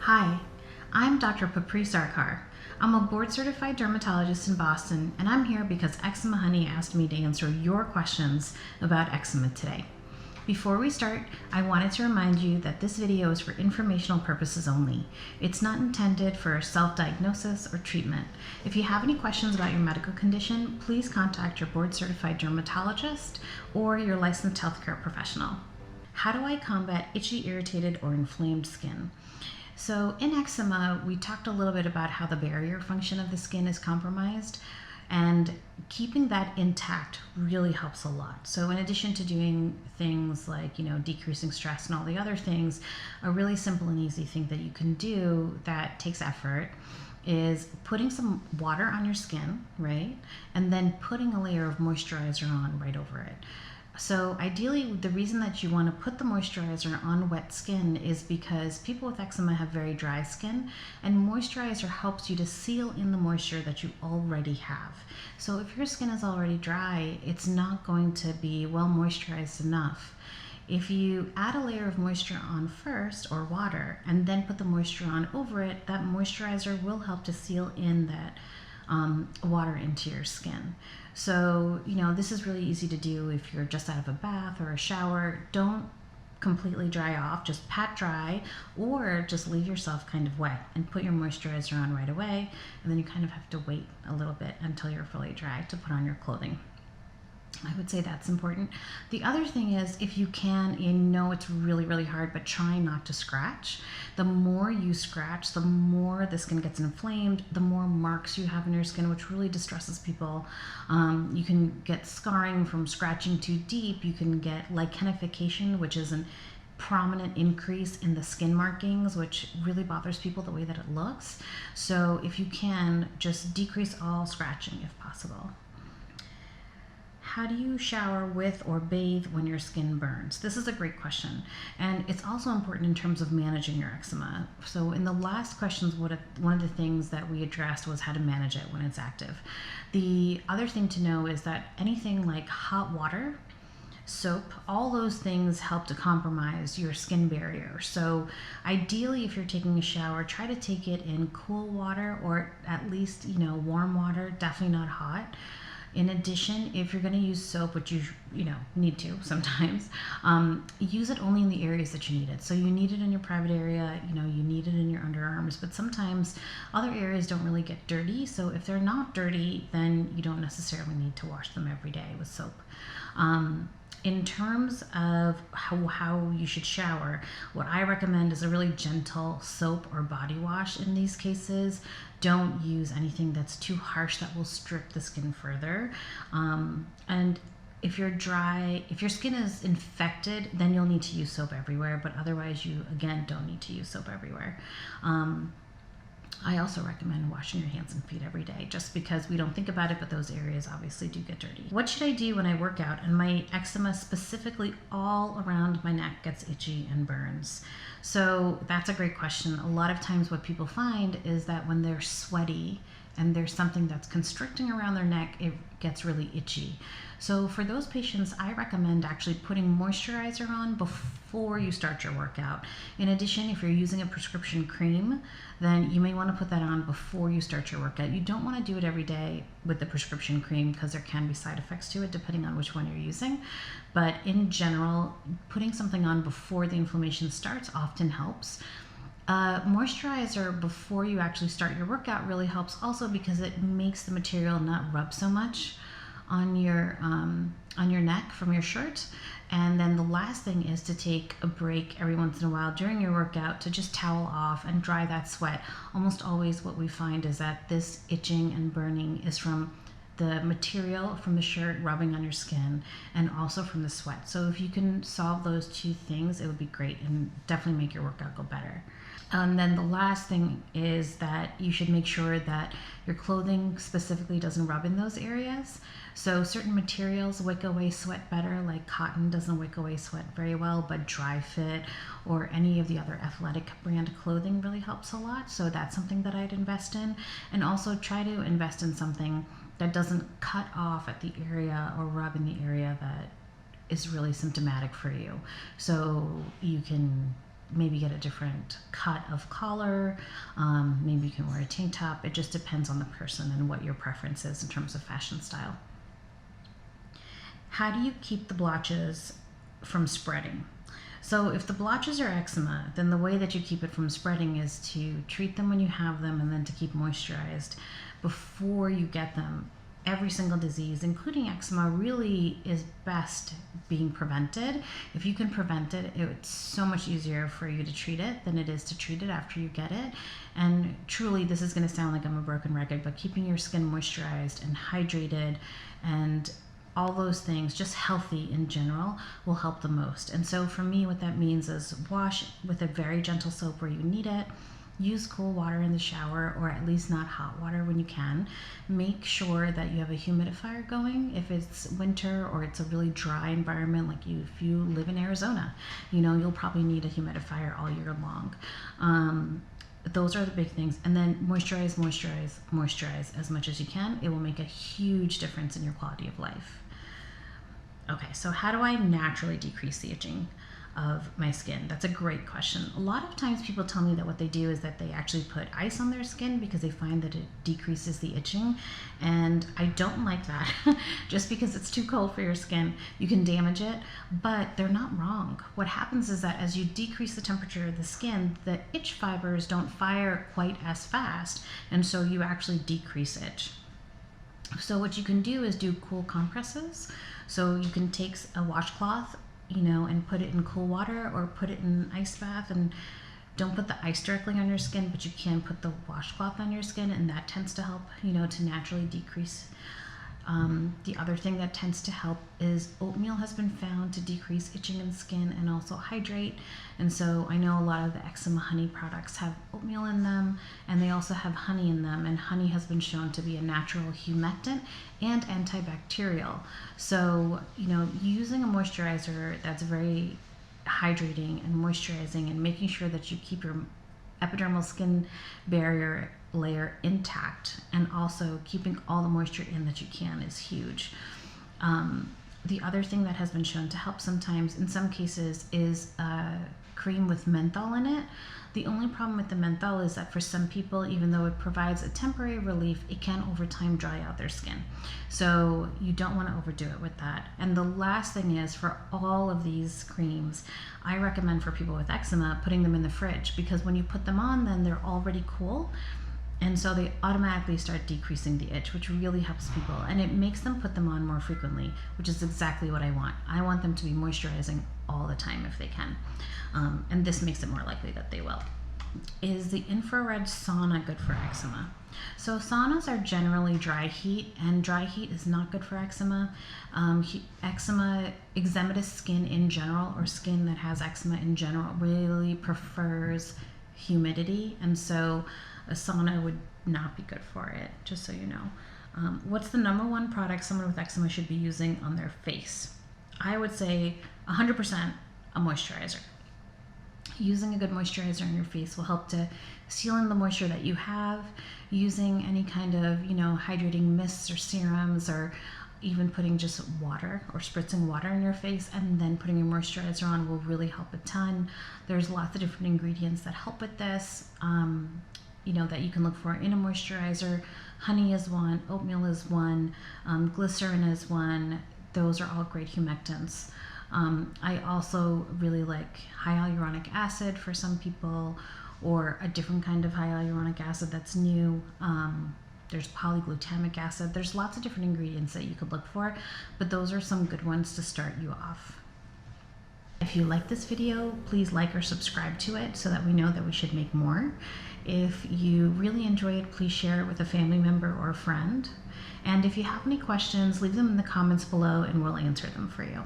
Hi, I'm Dr. Papri Sarkar. I'm a board-certified dermatologist in Boston, and I'm here because Eczema Honey asked me to answer your questions about eczema today. Before we start, I wanted to remind you that this video is for informational purposes only. It's not intended for self-diagnosis or treatment. If you have any questions about your medical condition, please contact your board-certified dermatologist or your licensed healthcare professional. How do I combat itchy, irritated, or inflamed skin? So in eczema, we talked a little bit about how the barrier function of the skin is compromised, and keeping that intact really helps a lot. So in addition to doing things like, decreasing stress and all the other things, a really simple and easy thing that you can do that takes effort is putting some water on your skin, right? And then putting a layer of moisturizer on right over it. So ideally, the reason that you want to put the moisturizer on wet skin is because people with eczema have very dry skin, and moisturizer helps you to seal in the moisture that you already have. So if your skin is already dry, it's not going to be well moisturized enough. If you add a layer of moisture on first, or water, and then put the moisture on over it, that moisturizer will help to seal in that water into your skin. So, this is really easy to do if you're just out of a bath or a shower. Don't completely dry off, just pat dry, or just leave yourself kind of wet and put your moisturizer on right away. And then you kind of have to wait a little bit until you're fully dry to put on your clothing. I would say that's important. The other thing is, if you can, it's really, really hard, but try not to scratch. The more you scratch, the more the skin gets inflamed, the more marks you have in your skin, which really distresses people. You can get scarring from scratching too deep. You can get lichenification, which is a prominent increase in the skin markings, which really bothers people the way that it looks. So if you can, just decrease all scratching if possible. How do you shower with or bathe when your skin burns? This is a great question, and it's also important in terms of managing your eczema. So in the last questions, one of the things that we addressed was how to manage it when it's active. The other thing to know is that anything like hot water, soap, all those things help to compromise your skin barrier. So ideally, if you're taking a shower, try to take it in cool water, or at least, warm water, definitely not hot. In addition, if you're going to use soap, which you need to sometimes, use it only in the areas that you need it. So you need it in your private area, you need it in your underarms, but sometimes other areas don't really get dirty. So if they're not dirty, then you don't necessarily need to wash them every day with soap. In terms of how you should shower, what I recommend is a really gentle soap or body wash in these cases. Don't use anything that's too harsh that will strip the skin further. And if you're dry, if your skin is infected, then you'll need to use soap everywhere, but otherwise you, again, don't need to use soap everywhere. I also recommend washing your hands and feet every day, just because we don't think about it, but those areas obviously do get dirty. What should I do when I work out and my eczema, specifically all around my neck, gets itchy and burns? So that's a great question. A lot of times what people find is that when they're sweaty and there's something that's constricting around their neck, it gets really itchy. So for those patients, I recommend actually putting moisturizer on before you start your workout. In addition, if you're using a prescription cream, then you may want to put that on before you start your workout. You don't want to do it every day with the prescription cream because there can be side effects to it depending on which one you're using. But in general, putting something on before the inflammation starts often helps. Moisturizer before you actually start your workout really helps also because it makes the material not rub so much on your neck from your shirt. And then the last thing is to take a break every once in a while during your workout to just towel off and dry that sweat. Almost always what we find is that this itching and burning is from the material from the shirt rubbing on your skin and also from the sweat. So if you can solve those two things, it would be great and definitely make your workout go better. And then the last thing is that you should make sure that your clothing specifically doesn't rub in those areas. So certain materials wick away sweat better, like cotton doesn't wick away sweat very well, but dry fit or any of the other athletic brand clothing really helps a lot. So that's something that I'd invest in. And also try to invest in something that doesn't cut off at the area or rub in the area that is really symptomatic for you. So you can maybe get a different cut of collar. Maybe you can wear a tank top. It just depends on the person and what your preference is in terms of fashion style. How do you keep the blotches from spreading? So if the blotches are eczema, then the way that you keep it from spreading is to treat them when you have them and then to keep moisturized before you get them. Every single disease, including eczema, really is best being prevented. If you can prevent it, it's so much easier for you to treat it than it is to treat it after you get it. And truly, this is going to sound like I'm a broken record, but keeping your skin moisturized and hydrated and all those things, just healthy in general, will help the most. And so for me, what that means is wash with a very gentle soap where you need it. Use cool water in the shower, or at least not hot water when you can. Make sure that you have a humidifier going if it's winter or it's a really dry environment, like if you live in Arizona, you'll probably need a humidifier all year long. Those are the big things. And then moisturize, moisturize, moisturize as much as you can. It will make a huge difference in your quality of life. Okay, so how do I naturally decrease the itching of my skin? That's a great question. A lot of times people tell me that what they do is that they actually put ice on their skin because they find that it decreases the itching, and I don't like that. Just because it's too cold for your skin, you can damage it, but they're not wrong. What happens is that as you decrease the temperature of the skin, the itch fibers don't fire quite as fast, and so you actually decrease itch. So what you can do is do cool compresses. So you can take a washcloth, and put it in cool water or put it in an ice bath, and don't put the ice directly on your skin, but you can put the washcloth on your skin, and that tends to help, to naturally decrease. The other thing that tends to help is oatmeal has been found to decrease itching in skin and also hydrate. And so I know a lot of the Eczema Honey products have oatmeal in them, and they also have honey in them. And honey has been shown to be a natural humectant and antibacterial. So, using a moisturizer that's very hydrating and moisturizing and making sure that you keep your epidermal skin barrier layer intact and also keeping all the moisture in that you can is huge. The other thing that has been shown to help sometimes in some cases is cream with menthol in it. The only problem with the menthol is that for some people, even though it provides a temporary relief, it can over time dry out their skin. So you don't want to overdo it with that. And the last thing is, for all of these creams, I recommend for people with eczema putting them in the fridge, because when you put them on, then they're already cool. And so they automatically start decreasing the itch, which really helps people. And it makes them put them on more frequently, which is exactly what I want. I want them to be moisturizing all the time if they can. And this makes it more likely that they will. Is the infrared sauna good for eczema? So saunas are generally dry heat, and dry heat is not good for eczema. Eczematous skin in general, or skin that has eczema in general, really prefers humidity, and so a sauna would not be good for it, just so you know. What's the number one product someone with eczema should be using on their face? I would say 100% a moisturizer. Using a good moisturizer on your face will help to seal in the moisture that you have. Using any kind of, hydrating mists or serums, or even putting just water or spritzing water in your face and then putting your moisturizer on will really help a ton. There's lots of different ingredients that help with this, that you can look for in a moisturizer. Honey is one, oatmeal is one, glycerin is one. Those are all great humectants. I also really like hyaluronic acid for some people, or a different kind of hyaluronic acid that's new. There's polyglutamic acid. There's lots of different ingredients that you could look for, but those are some good ones to start you off. If you like this video, please like or subscribe to it so that we know that we should make more. If you really enjoy it, please share it with a family member or a friend. And if you have any questions, leave them in the comments below and we'll answer them for you.